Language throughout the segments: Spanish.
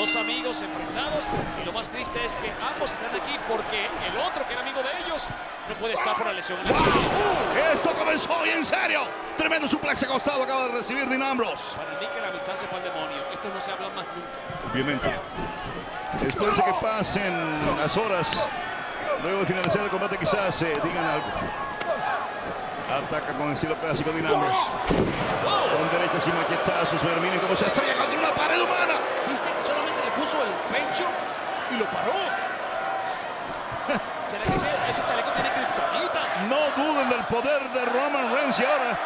dos amigos enfrentados y lo más triste es que ambos están aquí porque el otro, que era amigo de ellos, no puede estar por la lesión. Esto comenzó y en serio. Tremendo suplex acostado acaba de recibir Dean Ambrose. Para mí que la mitad se fue al demonio. Esto no se habla más nunca. Obviamente. Después de que pasen las horas, luego de finalizar el combate, quizás digan algo. Ataca con estilo clásico Dean Ambrose. Con derechas y machetazos. Pero miren cómo se estrella contra una pared humana. ¿Viste que solamente le puso el pecho y lo paró? ¿Será que ese chaleco tiene kriptonita? No duden del poder de Roman Reigns y ahora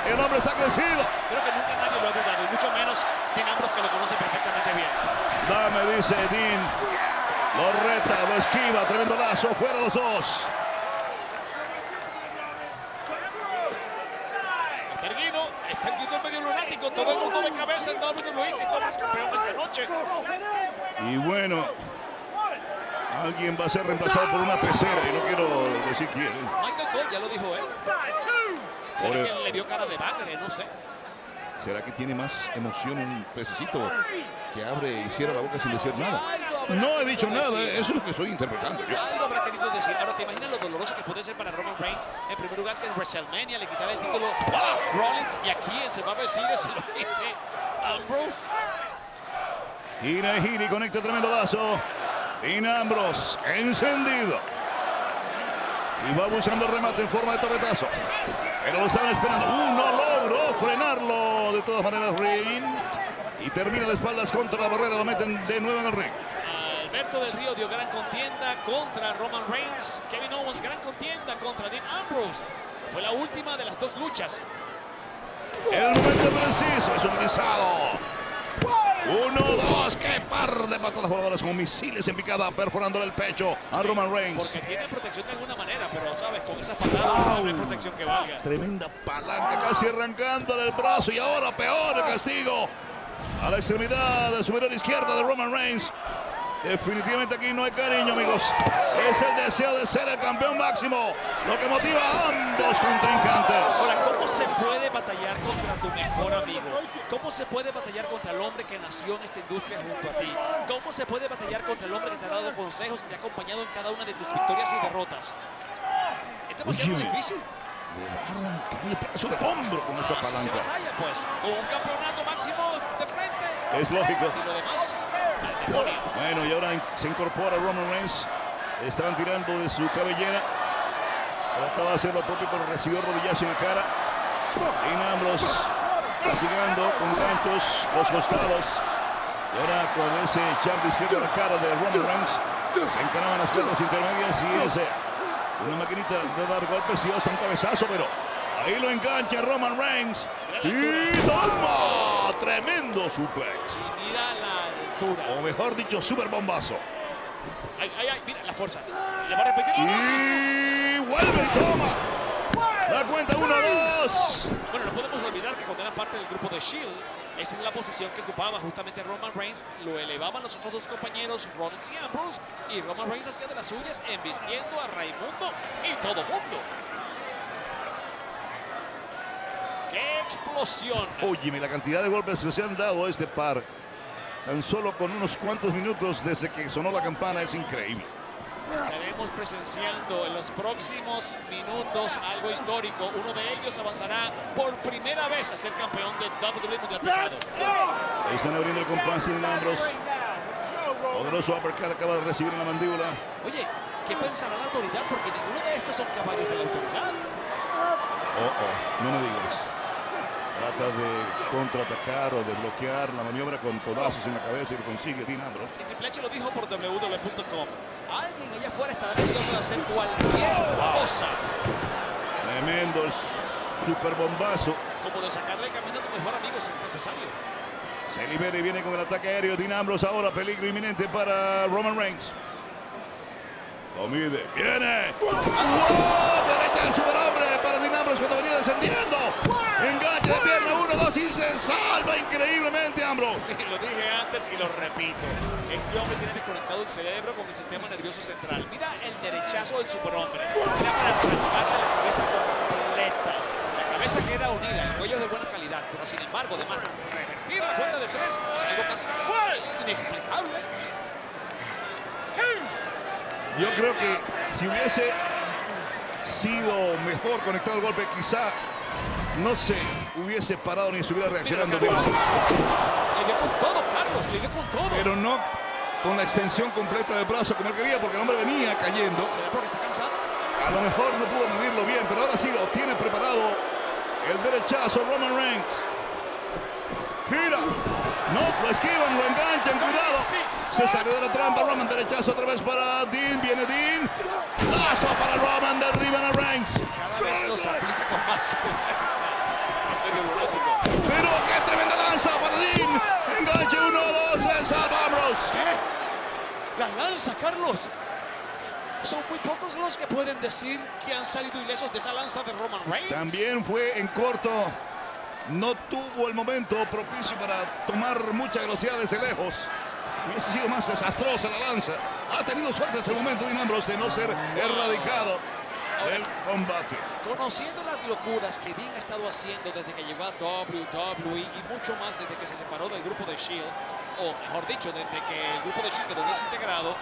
el hombre está crecido. Creo que nunca nadie lo ha dudado, y mucho menos Dean Ambrose, que lo conoce perfectamente bien. Dame, dice Dean. Lo reta, lo esquiva. Tremendo lazo. Fuera los dos. Está erguido el medio lunático. Todo el mundo de cabeza en WWE. Si Tom es campeón esta noche. Y bueno, alguien va a ser reemplazado por una pecera. Y no quiero decir quién. Michael Cole, ya lo dijo él. ¿Será que le dio cara de bagre? No sé. ¿Será que tiene más emoción un pececito que abre y cierra la boca sin decir nada? No he dicho nada, eso es lo que estoy interpretando yo. Algo habrá querido decir. Ahora, ¿te imaginas lo doloroso que puede ser para Roman Reigns? En primer lugar, que en WrestleMania le quitara el título a Rollins, y aquí en Survivor Series se lo quite Ambrose. Gira y gira y conecta tremendo lazo. Dean Ambrose encendido. Y va buscando el remate en forma de topetazo. Pero lo estaban esperando. No logró frenarlo. De todas maneras, Reigns. Y termina de espaldas contra la barrera. Lo meten de nuevo en el ring. Alberto del Río dio gran contienda contra Roman Reigns. Kevin Owens, gran contienda contra Dean Ambrose. Fue la última de las dos luchas. El momento preciso es utilizado. 1, 2, qué par de patadas voladoras con misiles en picada, perforándole el pecho a Roman Reigns. Porque tiene protección de alguna manera, pero sabes, con esas patadas no hay protección que valga. Tremenda palanca, casi arrancándole el brazo, y ahora peor el castigo a la extremidad de superior izquierda de Roman Reigns. Definitivamente aquí no hay cariño, amigos. Es el deseo de ser el campeón máximo lo que motiva a ambos contrincantes. Ahora, ¿cómo se puede batallar contra tu mejor amigo? ¿Cómo se puede batallar contra el hombre que nació en esta industria junto a ti? ¿Cómo se puede batallar contra el hombre que te ha dado consejos y te ha acompañado en cada una de tus victorias y derrotas? Es demasiado difícil. Le va a arrancar el pedazo de hombro con esa palanca. Se batalla, pues, con un campeonato máximo de frente. Es lógico. Y lo demás, al demonio. Bueno, y ahora se incorpora Roman Reigns. Estaban tirando de su cabellera. Trataba de hacer lo propio, pero recibió rodillazo en la cara. Dean Ambrose castigando con ganchos los costados. Y ahora con ese jab izquierdo en la cara de Roman Reigns, se encaraban las cuerdas intermedias y es una maquinita de dar golpes y hace un cabezazo, pero ahí lo engancha Roman Reigns. Y toma, tremendo suplex. Mira la altura. O mejor dicho, super bombazo. Ay, mira la fuerza. Le va a repetir la dosis. Y vuelve y toma. La cuenta 1, 2. Bueno, no podemos olvidar que cuando era parte del grupo de Shield, esa es la posición que ocupaba justamente Roman Reigns. Lo elevaban los otros dos compañeros, Rollins y Ambrose, y Roman Reigns hacía de las suyas, embistiendo a Raimundo y todo mundo. ¡Qué explosión! Óyeme, la cantidad de golpes que se han dado a este par, tan solo con unos cuantos minutos desde que sonó la campana, es increíble. Estaremos presenciando en los próximos minutos algo histórico. Uno de ellos avanzará por primera vez a ser campeón de WWE Mundial Pesado. Ahí están abriendo el compás en Ambrose. Poderoso uppercut acaba de recibir en la mandíbula. Oye, ¿qué pensará la autoridad? Porque ninguno de estos son caballos de la autoridad. No me digas. Trata de contraatacar o de bloquear la maniobra con codazos en la cabeza y lo consigue Dean Ambrose. Y Triple H lo dijo por www.com. Alguien allá afuera estará deseoso de hacer cualquier cosa. Tremendo el super bombazo. Como de sacar del camino a tu mejor amigo si es necesario. Se libera y viene con el ataque aéreo. Dean Ambrose ahora, peligro inminente para Roman Reigns. Lo mide. ¡Viene! ¡Wow! Derecha del superhombre para Dean Ambrose cuando venía descendiendo. Enganche de pierna, 1, 2 y se salva increíblemente Ambrose. Lo dije antes y lo repito. Este hombre tiene desconectado el cerebro con el sistema nervioso central. Mira el derechazo del superhombre. Mira para arrancarle la cabeza completa. La cabeza queda unida, el cuello es de buena calidad, pero sin embargo, además, revertir la cuenta de 3 es algo casi inexplicable. Yo creo que si hubiese sido mejor conectado el golpe, quizá no se hubiese parado ni estuviera reaccionando. Le dio con todo, Carlos, le dio con todo. Pero no con la extensión completa del brazo como él quería, porque el hombre venía cayendo. ¿Será porque está cansado? A lo mejor no pudo medirlo bien, pero ahora sí lo tiene preparado el derechazo Roman Reigns. Gira. No, lo esquivan, lo enganchan, cuidado. Se sale de la trampa, Roman, derechazo otra vez para Dean, viene Dean. Lazo para Roman, derriban a Reigns. Cada vez los aplica con más fuerza. Pero qué tremenda lanza para Dean. Enganche 1, 2, se salva Ambrose. ¿Qué? La lanza, Carlos. Son muy pocos los que pueden decir que han salido ilesos de esa lanza de Roman Reigns. También fue en corto. No tuvo el momento propicio para tomar mucha velocidad desde lejos. Hubiese sido más desastrosa la lanza. Ha tenido suerte hasta el momento Dean Ambrose de no ser erradicado del combate. Conociendo las locuras que Dean ha estado haciendo desde que llegó a WWE y mucho más desde que se separó del grupo de Shield, o mejor dicho, desde que el grupo de Shield quedó desintegrado,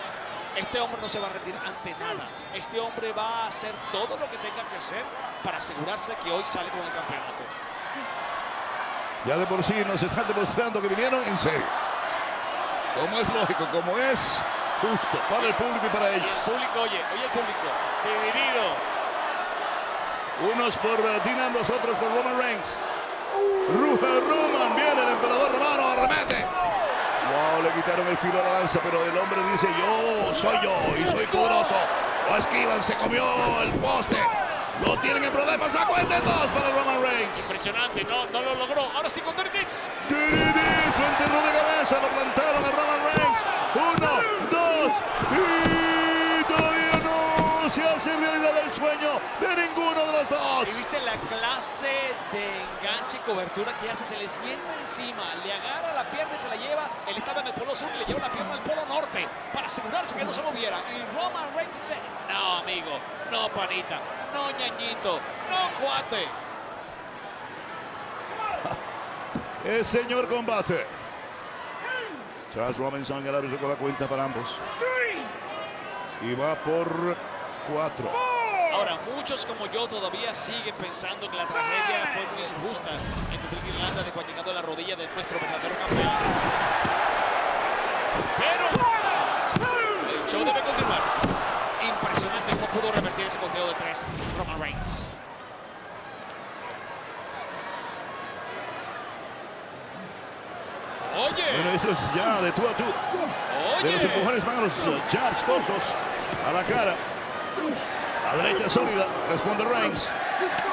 este hombre no se va a rendir ante nada. Este hombre va a hacer todo lo que tenga que hacer para asegurarse que hoy sale con el campeonato. Ya de por sí nos están demostrando que vinieron en serio. Como es lógico, como es justo para el público y para ellos. Y el público, oye el público, dividido. Unos por Dean Ambrose, otros por Roman Reigns. Ruge Roman, viene el emperador romano, arremete. Wow, le quitaron el filo a la lanza, pero el hombre dice, yo soy yo y soy poderoso. Lo esquivan, se comió el poste. Lo tienen en problemas, la cuenta en 2 para Roman Reigns. Impresionante, no lo logró. Ahora sí con Dirty Deeds. Dirty Deeds, lo enterró de cabeza, lo plantaron a Roman Reigns. 1, 2 y todavía no se hace realidad el sueño de ninguno de los dos. ¿Y viste la clase de enganche y cobertura que hace? Se le sienta encima, le agarra la pierna y se la lleva. Él estaba en el polo sur y le lleva la pierna al polo norte para asegurarse que no se moviera. Y Roman Reigns dice, no amigo, no panita, no ñañito, no cuate. El señor combate. Charles Robinson, el árbitro con la cuenta para ambos. Y va por 4. Ahora, muchos como yo todavía siguen pensando que la tragedia fue muy injusta en Dublín, Irlanda, de cuando llegando a la rodilla de nuestro verdadero campeón. Pero el show debe continuar. Impresionante cómo pudo revertir ese conteo de 3 Roman Reigns. Oye. Bueno, eso es ya de tú a tú. Oye. De los empujones van a los jabs cortos a la cara. A derecha sólida, responde Reigns.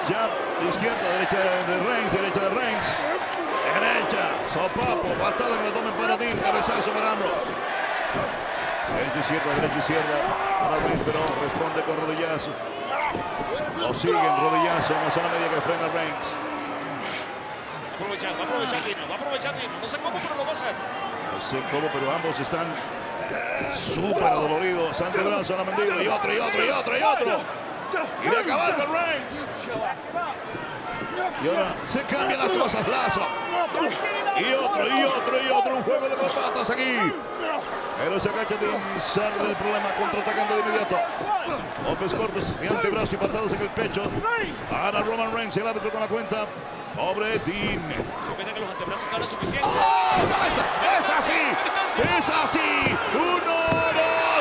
Jab de izquierda, derecha de Reigns, derecha de Reigns. Derecha, sopapo, patada en el abdomen para Dean, cabezazo para Ambrose. Derecha izquierda, para Reigns, pero responde con rodillazo. Lo siguen, rodillazo en la zona media que frena Reigns. Va a aprovechar Dino, no sé cómo, pero lo va a hacer. No sé cómo, pero ambos están súper adoloridos. Antebrazo a la mandíbula y otro. Quiere acabar con Reigns. Y ahora se cambian las cosas, Lazo. Y otro. Un juego de corbatas aquí. Pero se agacha y sale del problema, contraatacando de inmediato. Golpes cortos de antebrazo y patadas en el pecho. Ahora Roman Reigns, el árbitro con la cuenta. Pobre Dean. Se que los antebrazos no eran suficientes. ¡Oh! Es así. 1, 2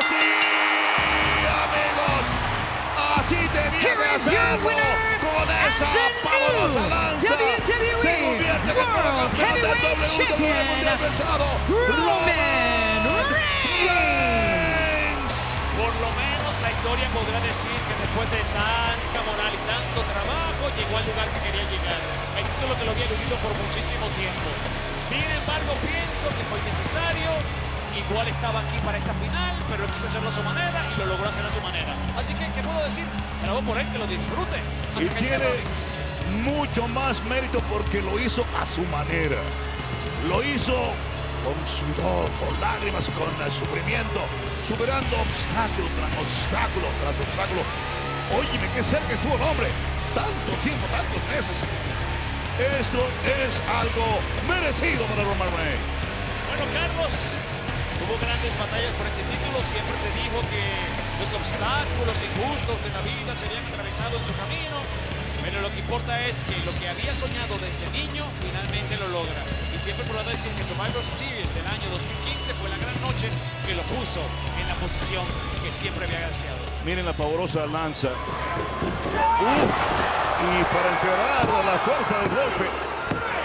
y amigos. Así tenía que hacerlo. Con esa pavorosa lanza. Se convierte en el nuevo campeón del WWE Mundial Pesado. Roman Reigns. Por lo menos la historia podrá decir que después de tanta moral y tanto trabajo llegó al lugar que quería llegar. El título que lo había eludido por muchísimo tiempo. Sin embargo, pienso que fue necesario. Igual estaba aquí para esta final, pero él quiso hacerlo a su manera y lo logró hacer a su manera. Así que, ¿qué puedo decir? Bravo por él, que lo disfrute. Y tiene mucho más mérito porque lo hizo a su manera. Lo hizo con sudor, con lágrimas, con sufrimiento, superando obstáculo tras obstáculo. Óyeme, qué cerca estuvo el hombre. Tanto tiempo, tantos meses. Esto es algo merecido para Roman Reigns. Bueno, Carlos, Hubo grandes batallas por este título. Siempre se dijo que los obstáculos injustos de la vida se habían atravesado en su camino. Pero lo que importa es que lo que había soñado desde niño finalmente lo logra. Y siempre por decir que Survivor Series del año 2015 fue la gran noche que lo puso en la posición que siempre había deseado. Miren la pavorosa lanza. Y para empeorar la fuerza del golpe,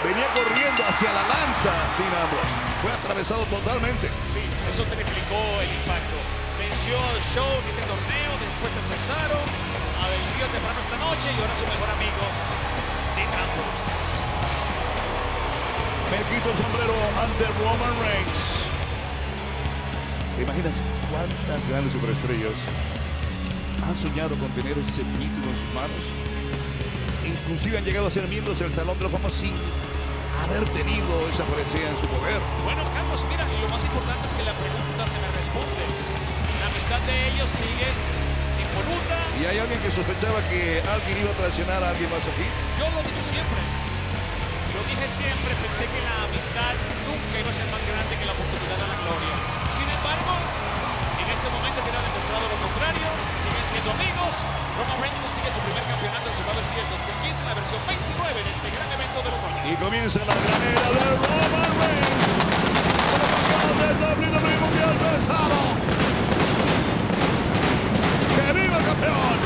venía corriendo hacia la lanza Dean Ambrose. Fue atravesado totalmente. Sí, eso triplicó el impacto. Venció al show en este torneo, después se cesaron. A vendido temprano esta noche y ahora su mejor amigo, Dean Ambrose. Me quito el sombrero ante Roman Reigns. ¿Te imaginas cuántas grandes superestrellas han soñado con tener ese título en sus manos? Inclusive han llegado a ser miembros del Salón de la Fama sin haber tenido esa presencia en su poder. Bueno, Carlos, mira, y lo más importante es que la pregunta se me responde. La amistad de ellos sigue impoluta. ¿Y hay alguien que sospechaba que alguien iba a traicionar a alguien más aquí? Yo lo he dicho siempre. Lo dije siempre, pensé que la amistad nunca iba a ser más grande que la oportunidad de la gloria. Sin embargo, en este momento queda demostrado lo contrario. Siguen siendo amigos. Roman Reigns consigue su primer campeonato en Survivor Series 2015 en la versión 29 de este gran evento del otoño. Y comienza la gran era de Roman Reigns como campeón del WWE Mundial Pesado. ¡Que viva el campeón!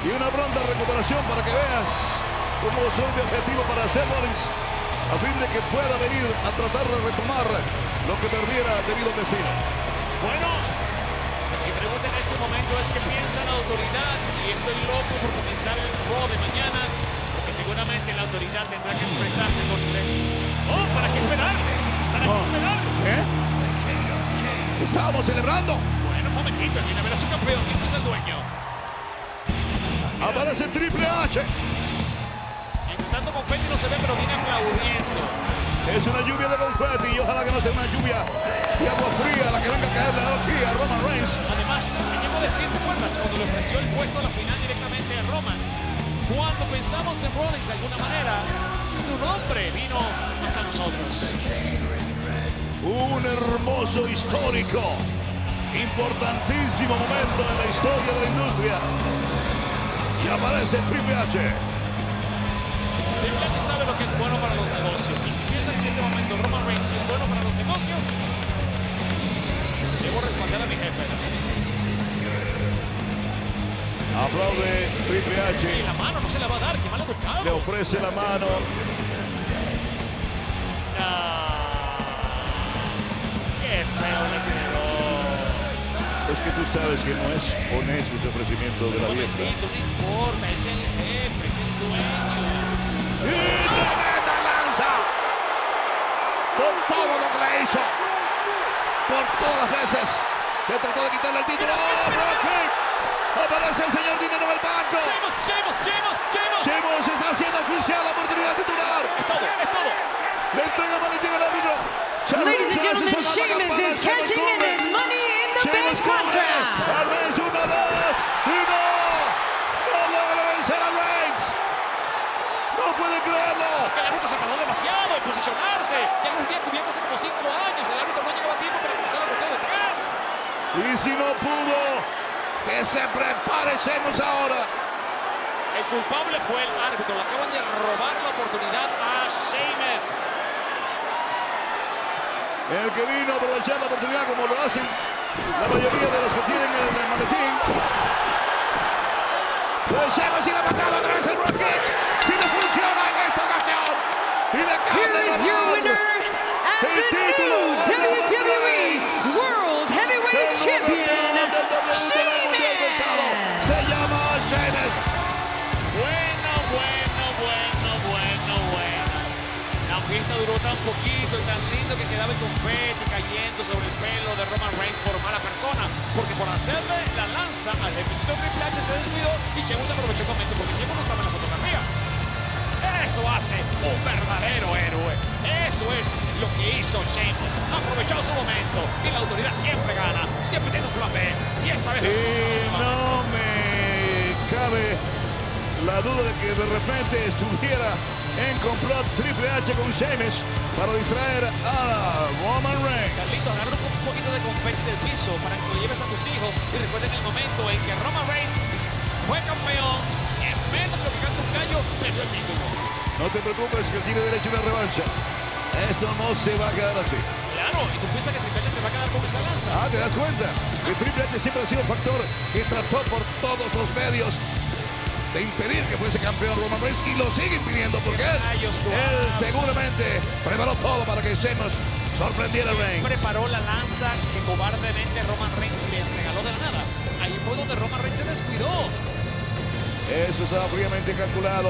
Y una pronta recuperación para que veas cómo soy de objetivo para Seth Rollins, a fin de que pueda venir a tratar de retomar lo que perdiera debido al destino. Bueno, mi pregunta en este momento es qué piensa la autoridad, y estoy loco por comenzar el Raw de mañana, porque seguramente la autoridad tendrá que expresarse con él. ¡Oh, para qué esperar! ¿Para qué esperar? ¿Qué? Estábamos celebrando. Bueno, un momentito, viene a ver a su campeón. ¿Quién es el dueño? Aparece Triple H. Intentando confeti no se ve, pero viene aplaudiendo. Es una lluvia de confeti y ojalá que no sea una lluvia de agua fría la que venga a caerle aquí a Roman Reigns. Además, me llegó a decir, ¿te acuerdas? Cuando le ofreció el puesto a la final directamente a Roman. Cuando pensamos en Rollins de alguna manera, tu nombre vino hasta nosotros. Un hermoso, histórico, importantísimo momento en la historia de la industria. Y aparece Triple H. Triple H sabe lo que es bueno para los negocios. Y si piensa que en este momento Roman Reigns es bueno para los negocios, debo responder a mi jefe. Aplaude Triple H. Y la mano no se la va a dar, qué mal educado. Le ofrece la mano. Qué feo le quedó. Es que tú sabes que no es honesto ese ofrecimiento de la vieja. No importa, es el jefe, es el dueño. ¡Y tremenda lanza! Por todo lo que le hizo. Por todas las veces que trató de quitarle el título. ¡Oh, Rocky! Aparece el señor Dinero en el banco. Sheamus está haciendo oficial la oportunidad titular. Es todo, es todo. Le entrega el maletín al árbitro. Ladies and gentlemen, Sheamus is cashing in his Money in the Bank contract. Reigns, 1, 2, y no. No logra vencer a Reigns. No puede creerlo. El árbitro se tardó demasiado en posicionarse. Ya lo había cubierto hace como 5 años. El árbitro no llegaba a tiempo para comenzar el conteo detrás. Y si no pudo, que se prepare Sheamus ahora. El culpable fue el árbitro. Le acaban de robar la oportunidad a Sheamus. El que vino a aprovechar la oportunidad como lo hacen la mayoría de los que tienen el maletín. Pues Sheamus y la patada otra vez el Brock Kick. Si le funciona en esta ocasión. Y le acaban de Here is your winner robar and el título the new de WWE World Heavyweight el Champion, nuevo campeón del Mundial Pesado. Sheamus. Se llama Sheamus. La fiesta duró tan poquito y tan lindo que quedaba el confeti cayendo sobre el pelo de Roman Reigns por mala persona, porque por hacerle la lanza al ejército Triple H se descuidó y Sheamus aprovechó el momento porque Sheamus no estaba en la fotografía. Eso hace un verdadero héroe. Eso es lo que hizo Sheamus. Aprovechó su momento y la autoridad siempre gana, siempre tiene un plan B. Y esta vez Y no me cabe la la duda de que de repente estuviera en complot Triple H con Sheamus para distraer a Roman Reigns. Carlito, agarra un poquito de confeti del piso para que se lo lleves a tus hijos y recuerden el momento en que Roman Reigns fue campeón. En menos de lo que canta un gallo, perdió el título. No te preocupes que tiene derecho a una revancha. Esto no se va a quedar así. Claro, y tú piensas que Triple H te va a quedar con esa lanza. Ah, ¿te das cuenta? Que Triple H siempre ha sido un factor que trató por todos los medios de impedir que fuese campeón Roman Reigns y lo sigue impidiendo porque él seguramente preparó todo para que Sheamus sorprendiera a Reigns. Preparó la lanza que cobardemente Roman Reigns le regaló de la nada. Ahí fue donde Roman Reigns se descuidó. Eso estaba fríamente calculado.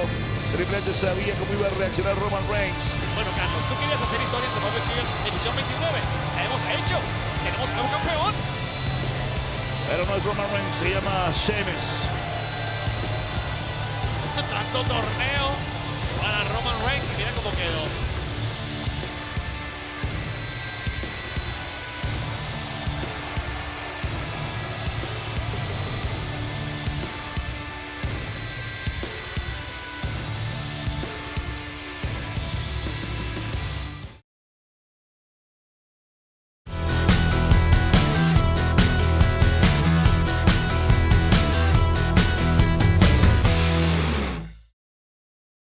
Triple H sabía cómo iba a reaccionar Roman Reigns. Bueno, Carlos, tú querías hacer historia en Survivor Series edición 29. La hemos hecho. Tenemos nuevo campeón. Pero no es Roman Reigns, se llama Sheamus. Tanto torneo para Roman Reigns y mira cómo quedó.